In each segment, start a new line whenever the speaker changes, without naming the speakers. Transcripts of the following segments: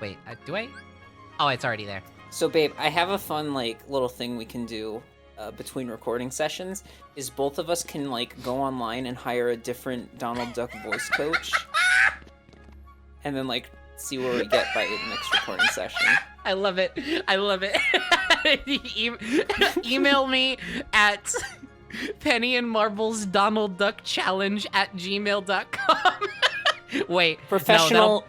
Wait, do I? Oh, it's already there.
So, babe, I have a fun, like, little thing we can do between recording sessions, is both of us can, like, go online and hire a different Donald Duck voice coach, and then, like, see where we get by the next recording session.
I love it. I love it. Email me at Penny and Marbles Donald Duck Challenge @gmail.com. Wait,
professionals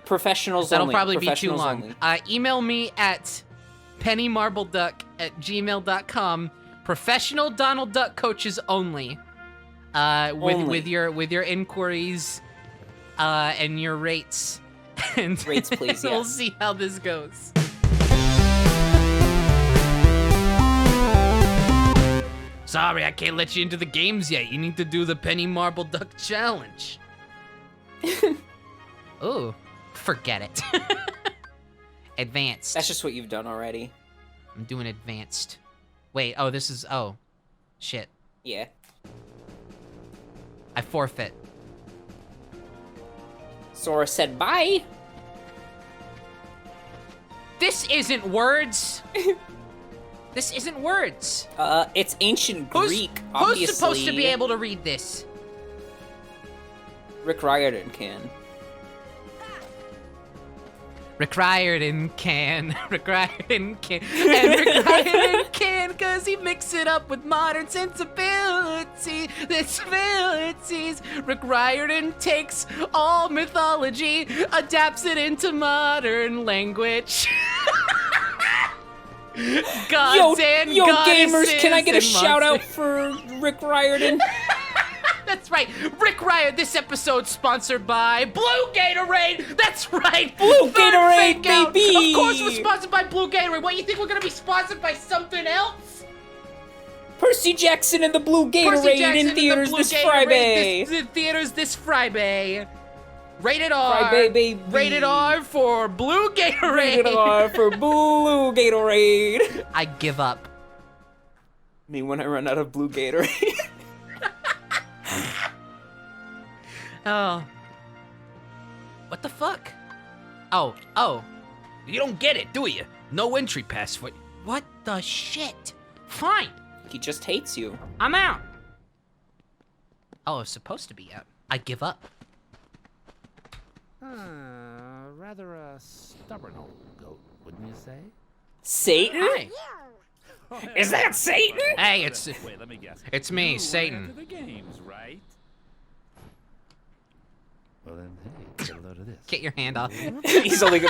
that'll
only.
probably be too
Professionals
long.
only.
Email me at pennymarbleduck@gmail.com. Professional Donald Duck coaches only. With your inquiries, and your rates. And
Rates, please.
We'll
Yes.
see how this goes. Sorry, I can't let you into the games yet. You need to do the Penny Marble Duck Challenge. Ooh, forget it. Advanced.
That's just what you've done already.
I'm doing advanced. Wait, oh, this is, oh. Shit.
Yeah.
I forfeit.
Sora said bye.
This isn't words. This isn't words.
It's ancient Greek, obviously.
Who's supposed to be able to read this?
Rick Riordan can.
Rick Riordan can. Rick Riordan can. And Rick Riordan can, cause he mixed it up with modern sensibility. Sensibilities. Rick Riordan takes all mythology, adapts it into modern language. Gods and
yo,
goddesses
gamers, can I get a
and
shout out
monsters.
for Rick Riordan?
That's right, Rick Riordan. This episode's sponsored by Blue Gatorade. That's right,
Blue
Third
Gatorade,
Fake Out.
baby!
Of course, we're sponsored by Blue Gatorade. What, you think we're gonna be sponsored by something else?
Percy Jackson and the Blue
Percy
Gatorade
Jackson
in
and the
theaters
Blue
this
Gatorade
Friday.
In theaters this Friday. Rated R.
Friday, baby.
Rated R for Blue Gatorade.
Rated R for Blue Gatorade.
I give up.
Me when I run out of Blue Gatorade.
Oh. What the fuck? Oh. You don't get it, do you? No entry pass for... What the shit? Fine.
He just hates you.
I'm out. Oh, it's supposed to be out. I give up.
Rather a stubborn old goat, wouldn't you say?
Satan?
Hey.
Is that Satan?
Hey, it's...
Wait, let me guess.
It's me,
You
Satan.
went after the games, right? Well then, hey, get a load of this.
Get your hand off.
He's holding a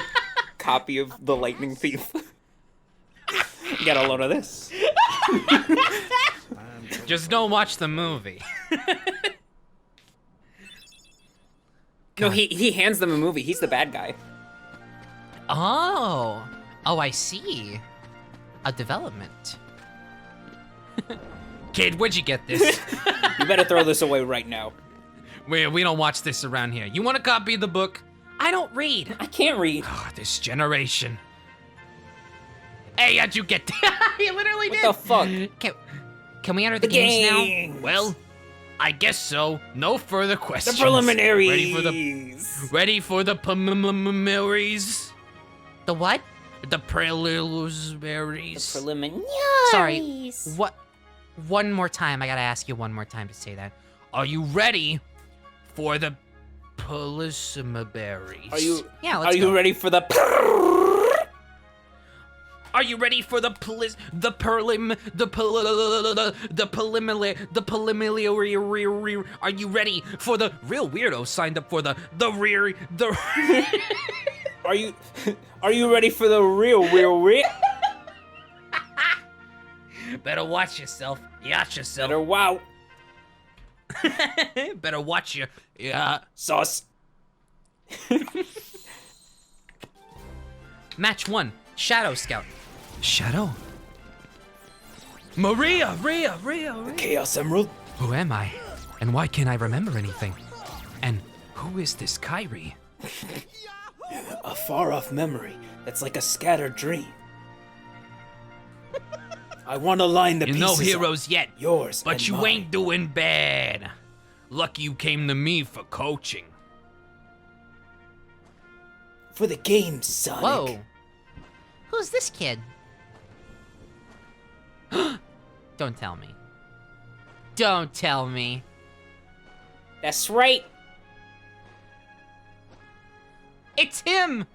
copy of The Lightning Thief. Get a load of this.
Just don't watch the movie.
No, he hands them a movie. He's the bad guy.
Oh, I see. A development. Kid, where'd you get this?
You better throw this away right now.
We don't watch this around here. You want a copy of the book? I don't read.
I can't read.
Oh, this generation. Hey, how'd you get You literally did.
What the fuck?
Can we enter the games now? Well, I guess so. No further
The
questions.
preliminaries.
Ready for the preliminaries? The what? The preliminaries.
The preliminaries.
Sorry. What? One more time. I gotta ask you one more time to say that. Are you ready for the preliminaries?
Are you?
Yeah, let's
Are
go.
you ready for the?
Are you ready for the preliminary? Are you ready for the real weirdo signed up for the
Are you? Are you ready for the real?
Better watch yourself. Yacht yourself.
Better wow.
Better watch your
Sauce.
Match 1. Shadow Scout. Shadow. Maria.
Chaos Emerald.
Who am I? And why can't I remember anything? And who is this Kyrie?
A far-off memory that's like a scattered dream. I want to line the
You're
pieces
no heroes
up.
yet,
Yours
but
and
you
mine.
ain't doing bad. Lucky you came to me for coaching.
For the game, Sonic.
Whoa. Who's this kid? Don't tell me. Don't tell me.
That's right.
It's him!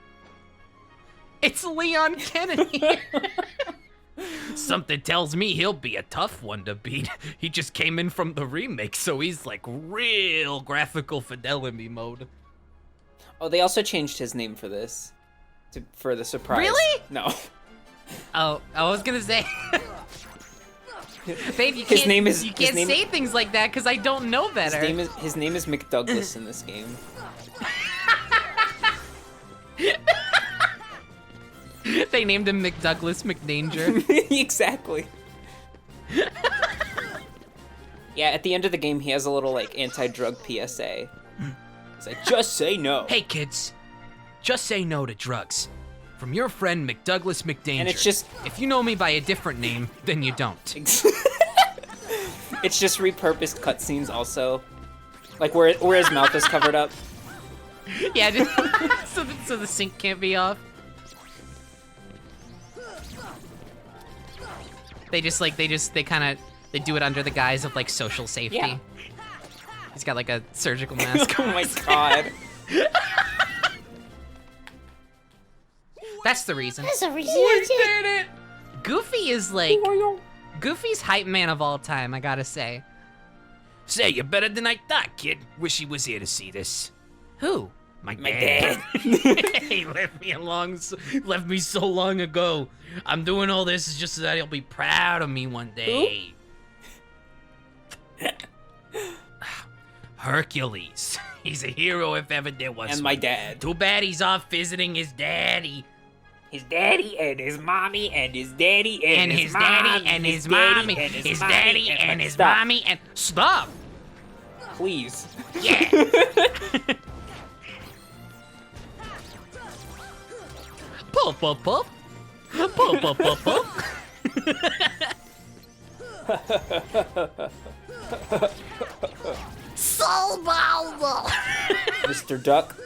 It's Leon Kennedy! Something tells me he'll be a tough one to beat. He just came in from the remake, so he's like real graphical fidelity mode.
Oh, they also changed his name for this. For the surprise.
Really?
No.
Oh, I was gonna say... Babe, you
His
can't,
name is-
you
his
can't
name-
say things like that because I don't know better.
His name is McDouglas in this game.
They named him McDouglas McDanger.
Exactly. Yeah, at the end of the game, he has a little, like, anti-drug PSA. It's like, just say no.
Hey kids, just say no to drugs. From your friend McDouglas McDanger.
And it's just...
If you know me by a different name, then you don't.
It's just repurposed cutscenes also. Like, where his mouth is covered up.
Yeah, just, so the sync can't be off. They do it under the guise of like social safety.
Yeah.
He's got like a surgical mask.
Oh my god.
That's the reason.
That's a reason I did.
it! Goofy is like Goofy's hype man of all time, I gotta say.
Say, you're better than I thought, kid. Wish he was here to see this.
Who?
My
My
dad.
dad.
He left me so long ago. I'm doing all this just so that he'll be proud of me one day. Hercules. He's a hero if ever there was
And my
one.
dad.
Too bad he's off visiting his daddy. His daddy and his mommy and his daddy
And his daddy and his mommy. His daddy and his
Stop.
mommy and stop!
Please.
Yeah! Puff puff puff! Puff puff puff puff!
So valuable.
Mr. Duck.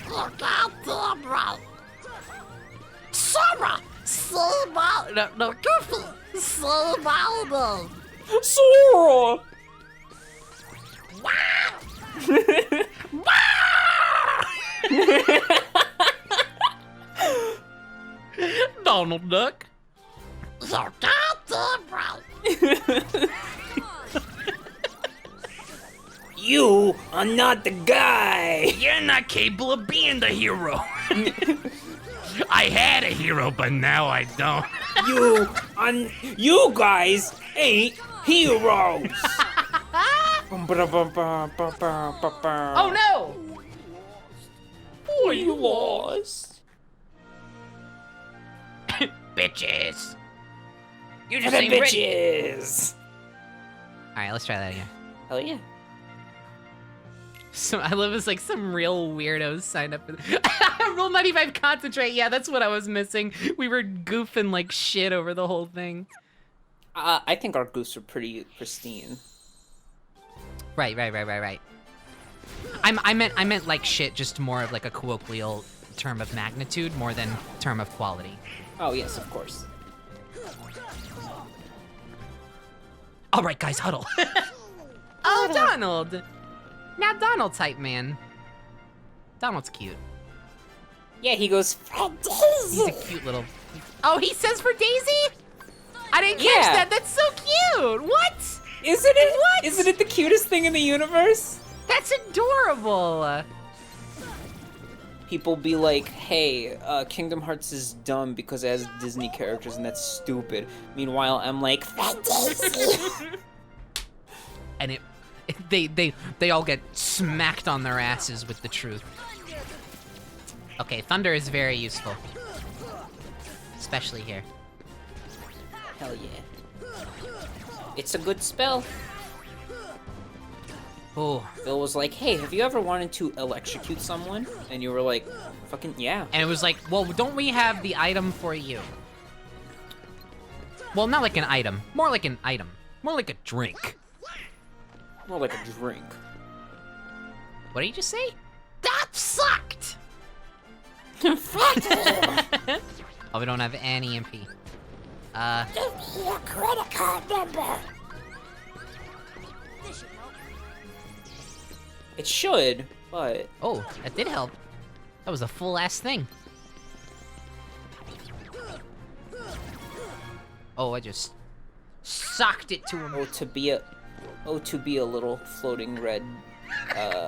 Look out there, bro. Sora, so valuable. No, Goofy, so valuable.
Sora!
Donald Duck.
Look out there, bro.
You are not the guy!
You're not capable of being the hero. I had a hero, but now I don't.
You guys ain't heroes!
Oh no!
We lost.
Bitches. You
For
just
the
ain't ready.
bitches!
Alright, let's try that again.
Hell yeah.
So I love this, like, some real weirdos signed up for Rule 95 concentrate. Yeah, that's what I was missing. We were goofing like shit over the whole thing.
I think our goofs are pretty pristine.
Right. I meant like shit, just more of like a colloquial term of magnitude more than term of quality.
Oh, yes, of course.
All right, guys, huddle. Oh, Donald. Now Donald's hype man. Donald's cute.
Yeah, he goes,
He's a cute little... Oh, he says for Daisy? I didn't catch
Yeah.
that. That's so cute. What?
Isn't it?
What?
Isn't it the cutest thing in the universe?
That's adorable.
People be like, hey, Kingdom Hearts is dumb because it has Disney characters and that's stupid. Meanwhile, I'm like,
And they all get smacked on their asses with the truth. Okay, thunder is very useful. Especially here.
hell yeah. It's a good spell.
Oh,
Phil was like, hey, have you ever wanted to electrocute someone? And you were like, fucking yeah.
and it was like, well, don't we have the item for you? Well, not like an item. More like an item. More like a drink.
More like a drink.
What did you just say?
That sucked!
Oh, we don't have any MP.
Give me your credit card number.
It should, but
Oh, that did help. That was a full ass thing. Oh, I just socked it to him.
to be a little floating red,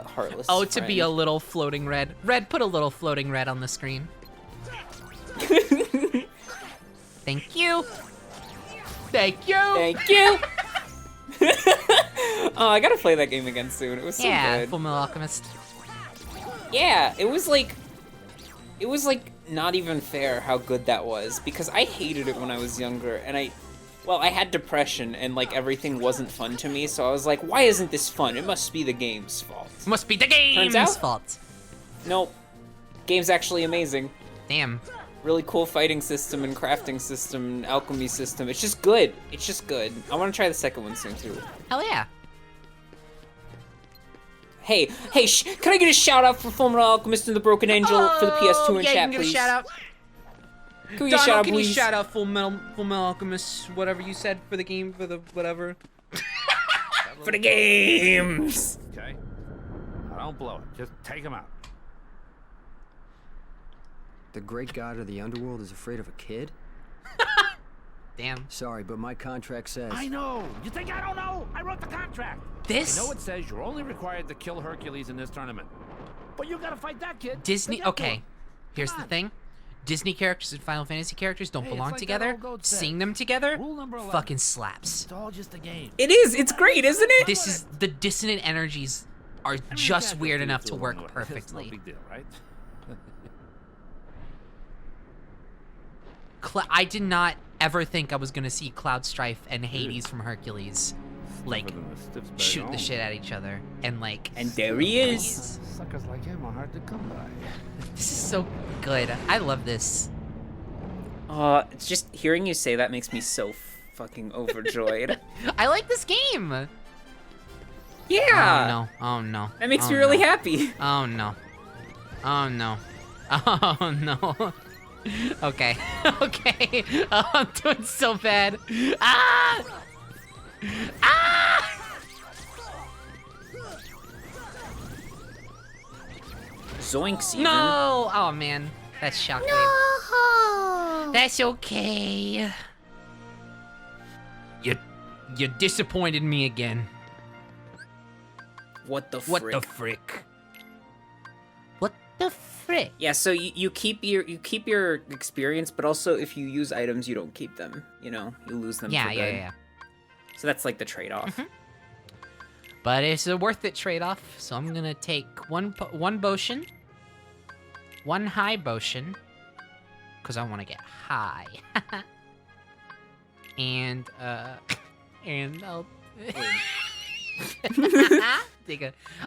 heartless.
Oh, to be a
friend.
little floating red. Red, put a little floating red on the screen. Thank you. Thank you.
Thank you. Oh, I gotta play that game again soon. It was so
Yeah,
good.
Full Metal Alchemist.
Yeah, it was like not even fair how good that was, because I hated it when I was younger, and I had depression and like everything wasn't fun to me, so I was like, why isn't this fun? It must be the game's fault.
Must be the game's
out-
fault.
Nope. Game's actually amazing.
Damn.
Really cool fighting system and crafting system and alchemy system. It's just good. It's just good. I want to try the second one soon too.
Hell yeah.
Hey, can I get a shout out for Full Metal Alchemist and the Broken Angel for the PS2 in
yeah,
chat,
you can get
please?
a shout out.
Can we get a shout out,
can you
please?
shout out Full Metal Alchemist, whatever you said for the game, for the whatever?
For the games.
Okay? Now don't blow it. Just take him out.
The great god of the underworld is afraid of a kid?
Damn.
Sorry, but my contract says...
I know! You think I don't know? I wrote the contract!
This
I know it says you're only required to kill Hercules in this tournament. But you gotta fight that kid!
Disney.
To get to
Okay.
him.
Here's
Come
the
on.
thing. Disney characters and Final Fantasy characters don't
Hey, it's
belong
like that
together.
old goat said.
Seeing them together
Rule number 11.
fucking slaps.
It's all just a game.
It is. It's great, isn't it?
This is the dissonant energies are
I mean, you
just
can't
weird
do
enough
it
to
one
work
way. It's
perfectly.
no big deal, right?
I did not ever think I was gonna see Cloud Strife and Hades from Hercules, like,
Tougher than the stiffs back
shoot the
home.
shit at each other, and like.
And there he is.
Suckers like him are hard to come by.
This is so good. I love this.
It's just hearing you say that makes me so fucking overjoyed.
I like this game.
Yeah.
Oh no.
That makes
Oh,
me really
no.
happy.
Oh no. Oh no. Oh no. Okay. Okay. Oh, I'm doing so bad. Ah! Ah!
Zoinks even.
No! Oh man. That's shocking.
No!
That's okay. You disappointed me again.
What the frick?
What the frick? What the frick?
Yeah, so you keep your experience, but also if you use items, you don't keep them. You know, you lose them.
Yeah,
for
yeah,
good.
yeah.
So that's like the trade-off.
But it's a worth it trade-off, so I'm gonna take one potion, one high potion, because I want to get high, and I'll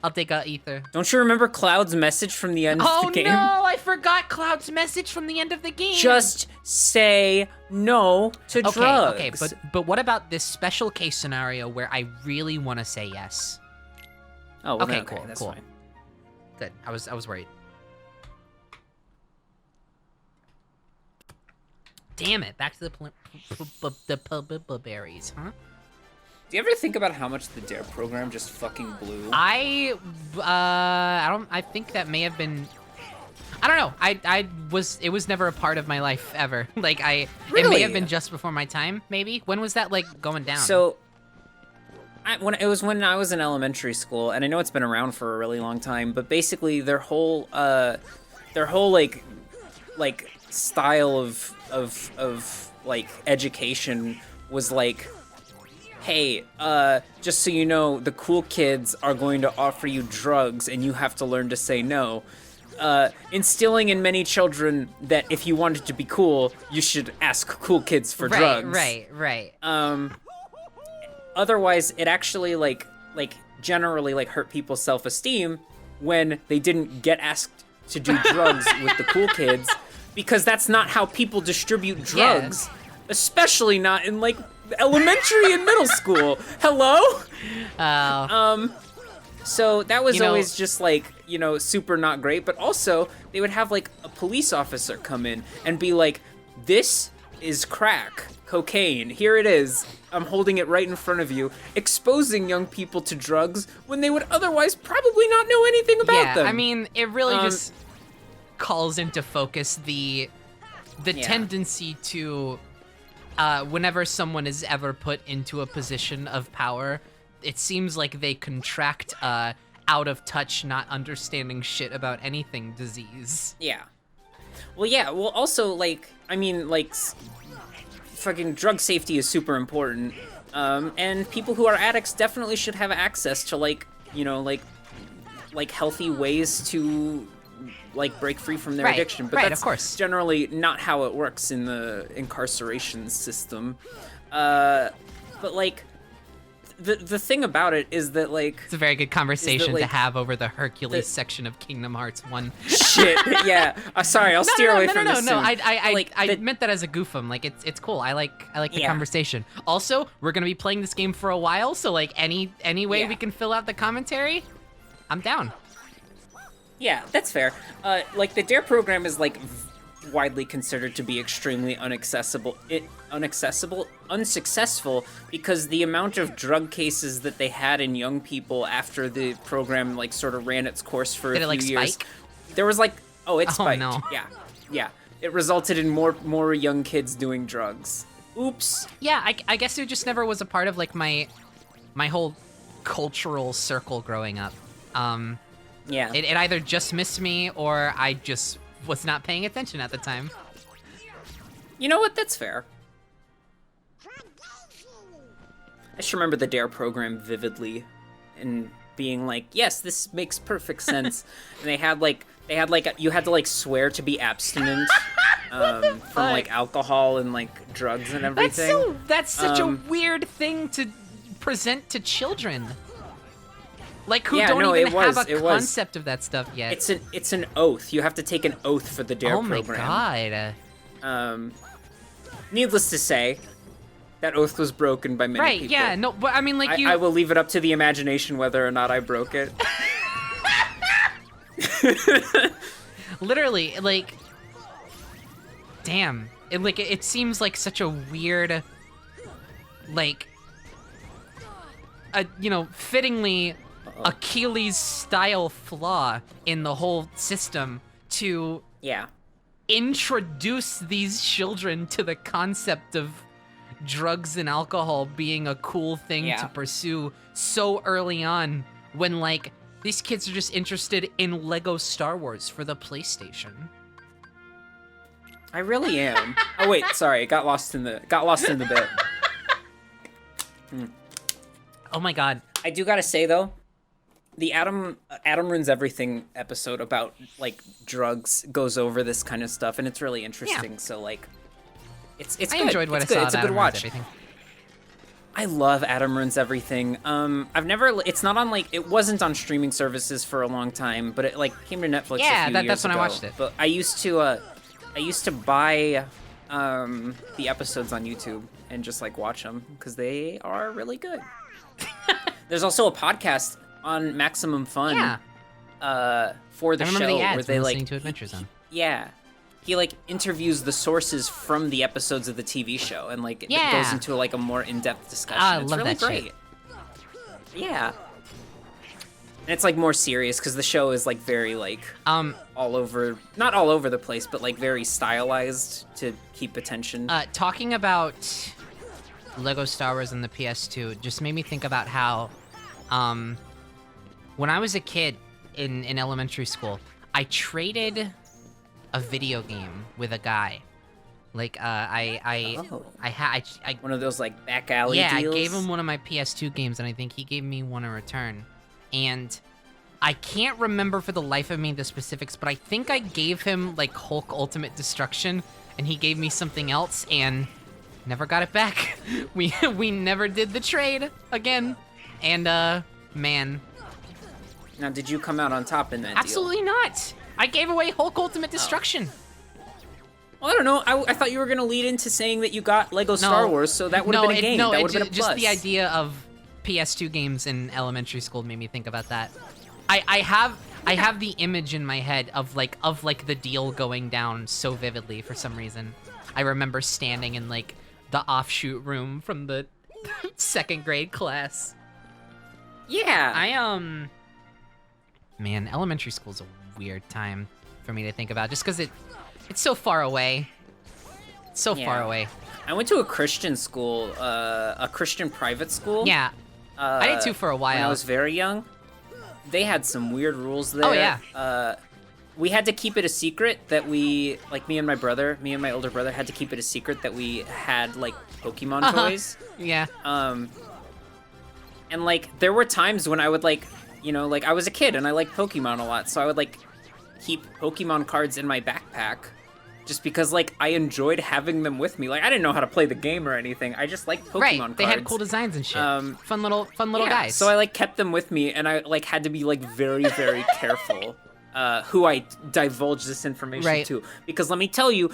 I'll take a ether.
Don't you remember Cloud's message from the end of
Oh
the game?
no! I forgot Cloud's message from the end of the game.
Just say no to
okay,
drugs.
okay, but what about this special case scenario where I really want to say yes?
oh, well,
okay,
then,
cool,
that's
cool.
fine.
Good. I was worried. Damn it! Back to the berries, huh?
Do you ever think about how much the DARE program just fucking blew?
I think that may have been. I don't know. It was never a part of my life ever. Like it may
Really?
have been just before my time. Maybe. When was that like going down?
So, when I was in elementary school, and I know it's been around for a really long time, but basically their whole like style of like education was like, hey, just so you know, the cool kids are going to offer you drugs, and you have to learn to say no. Instilling in many children that if you wanted to be cool, you should ask cool kids for drugs.
Right.
Otherwise, it actually like generally like hurt people's self-esteem when they didn't get asked to do drugs with the cool kids, because that's not how people distribute drugs, especially not in like elementary and middle school. Hello? So that was
You know-
always just like, you know, super not great, but also they would have like a police officer come in and be like, this is crack, cocaine, here it is. I'm holding it right in front of you, exposing young people to drugs when they would otherwise probably not know anything about them.
I mean, it really just calls into focus the tendency to, whenever someone is ever put into a position of power, it seems like they contract out of touch, not understanding shit about anything disease.
Yeah. Well, yeah. Well, also, like, I mean, like, fucking drug safety is super important. And people who are addicts definitely should have access to, like, you know, like healthy ways to, like, break free from their
Right,
addiction. But
right,
that's
of course.
generally not how it works in the incarceration system. But, like, the thing about it is that, like...
It's a very good conversation
like,
to have over the Hercules section of Kingdom Hearts 1.
Shit, yeah. Sorry, I'll steer away from this soon.
I meant that as a goofum. Like, it's cool. I like the conversation. Also, we're gonna be playing this game for a while, so like any way we can fill out the commentary, I'm down.
Yeah, that's fair. Like, the DARE program is, like, widely considered to be extremely unsuccessful because the amount of drug cases that they had in young people after the program, like, sort of ran its course for a few years.
Spike?
There was, like, it spiked.
No.
Yeah. It resulted in more young kids doing drugs. Oops.
Yeah, I guess it just never was a part of, like, my whole cultural circle growing up.
Yeah.
It either just missed me or I just was not paying attention at the time.
You know what? That's fair. I just remember the DARE program vividly and being like, yes, this makes perfect sense. And they had like you had to like swear to be abstinent from like alcohol and like drugs and everything.
That's such a weird thing to present to children. Like, who don't even have a concept of that stuff yet.
It's an oath. You have to take an oath for the DARE
oh my
program.
God.
Needless to say, that oath was broken by many people.
Right, yeah, no, but I mean, like,
I will leave it up to the imagination whether or not I broke it.
Literally, like, damn. It seems like such a weird, like, fittingly Achilles-style flaw in the whole system to introduce these children to the concept of drugs and alcohol being a cool thing to pursue so early on when, like, these kids are just interested in Lego Star Wars for the PlayStation.
I really am. Oh wait, sorry, got lost in the bit.
Oh my God.
I do gotta say though, the Adam Ruins Everything episode about like drugs goes over this kind of stuff, and it's really interesting.
Yeah.
So like, it's
I
good.
enjoyed what
it's
I
good.
saw.
It's a
of
good
Adam
watch.
Ruins Everything.
I love Adam Ruins Everything. It's not on like, it wasn't on streaming services for a long time, but it like came to Netflix.
Yeah,
a few years
that's when
ago.
I watched it.
But I used to buy the episodes on YouTube and just like watch them because they are really good. There's also a podcast on Maximum Fun. For the
I remember
show
the ads
where they
when
like
listening to Adventures on.
He like interviews the sources from the episodes of the TV show and like it goes into like a more in-depth discussion.
I
It's
love
really
that
great.
shit.
Yeah. And it's like more serious because the show is like very like not all over the place, but like very stylized to keep attention.
Talking about Lego Star Wars and the PS2 just made me think about how when I was a kid in elementary school, I traded a video game with a guy. Like I
one of those like back alley
deals.
deals.
I gave him one of my PS2 games, and I think he gave me one in return. And I can't remember for the life of me the specifics, but I think I gave him like Hulk Ultimate Destruction, and he gave me something else, and never got it back. We never did the trade again. And man.
Now, did you come out on top in that
Absolutely not. I gave away Hulk Ultimate Destruction.
Well, I don't know. I thought you were gonna lead into saying that you got Lego Star Wars, so that would have been a game.
No,
that would have been a plus.
just the idea of PS2 games in elementary school made me think about that. I have the image in my head of like the deal going down so vividly for some reason. I remember standing in like the offshoot room from the second grade class.
Yeah.
Man, elementary school's a weird time for me to think about, just because it's so far away. It's so far away.
I went to a Christian school, a Christian private school.
Yeah, I did too for a while.
When I was very young. They had some weird rules there.
Oh, yeah.
We had to keep it a secret that me and my older brother had to keep it a secret that we had, like, Pokemon toys.
Yeah.
And, like, there were times when I would, like, you know, like, I was a kid and I liked Pokemon a lot, so I would, like, keep Pokemon cards in my backpack just because, like, I enjoyed having them with me. Like, I didn't know how to play the game or anything. I just liked Pokemon cards.
They had cool designs and shit. Fun little guys.
So I, like, kept them with me, and I, like, had to be, like, very, very careful who I divulge this information to. Because let me tell you,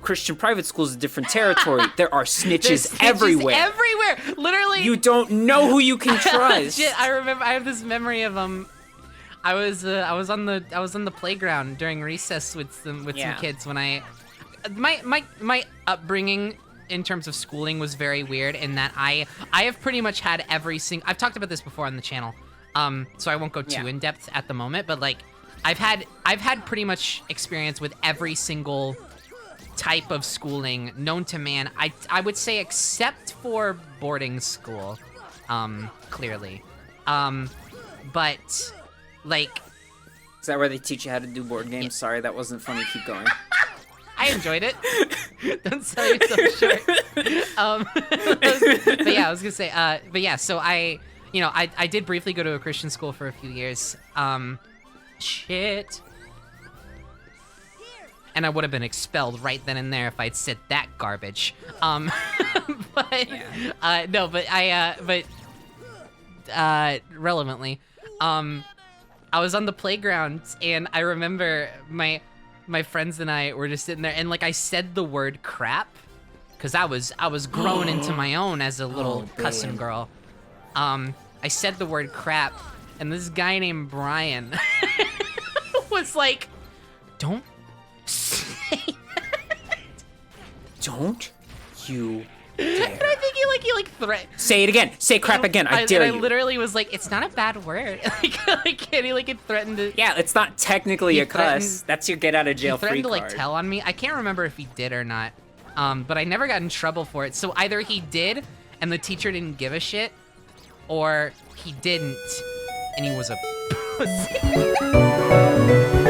Christian private school is a different territory. There are snitches everywhere.
Everywhere, literally.
You don't know who you can trust.
Shit, I remember. I have this memory of I was on the playground during recess with some kids when my upbringing in terms of schooling was very weird in that I have pretty much had every single. I've talked about this before on the channel, so I won't go too in depth at the moment. But like, I've had pretty much experience with every single type of schooling known to man. I would say except for boarding school, clearly, but like.
Is that where they teach you how to do board games? Yeah. Sorry, that wasn't funny. Keep going.
I enjoyed it. Don't sell yourself short. But yeah, I was gonna say. But yeah, so I did briefly go to a Christian school for a few years. Shit. And I would have been expelled right then and there if I'd said that garbage. Relevantly, I was on the playground and I remember my friends and I were just sitting there and like I said the word crap because I was growing into my own as a little cussing girl. I said the word crap and this guy named Brian was like, "Don't say that.
Don't you dare."
And I think he threatened.
Say it again. Say crap again. I dare you.
I literally was like, "It's not a bad word." And he threatened to.
Yeah, it's not technically a cuss. That's your get out of jail free card.
He threatened to tell on me. I can't remember if he did or not. But I never got in trouble for it. So either he did and the teacher didn't give a shit, or he didn't and he was a pussy.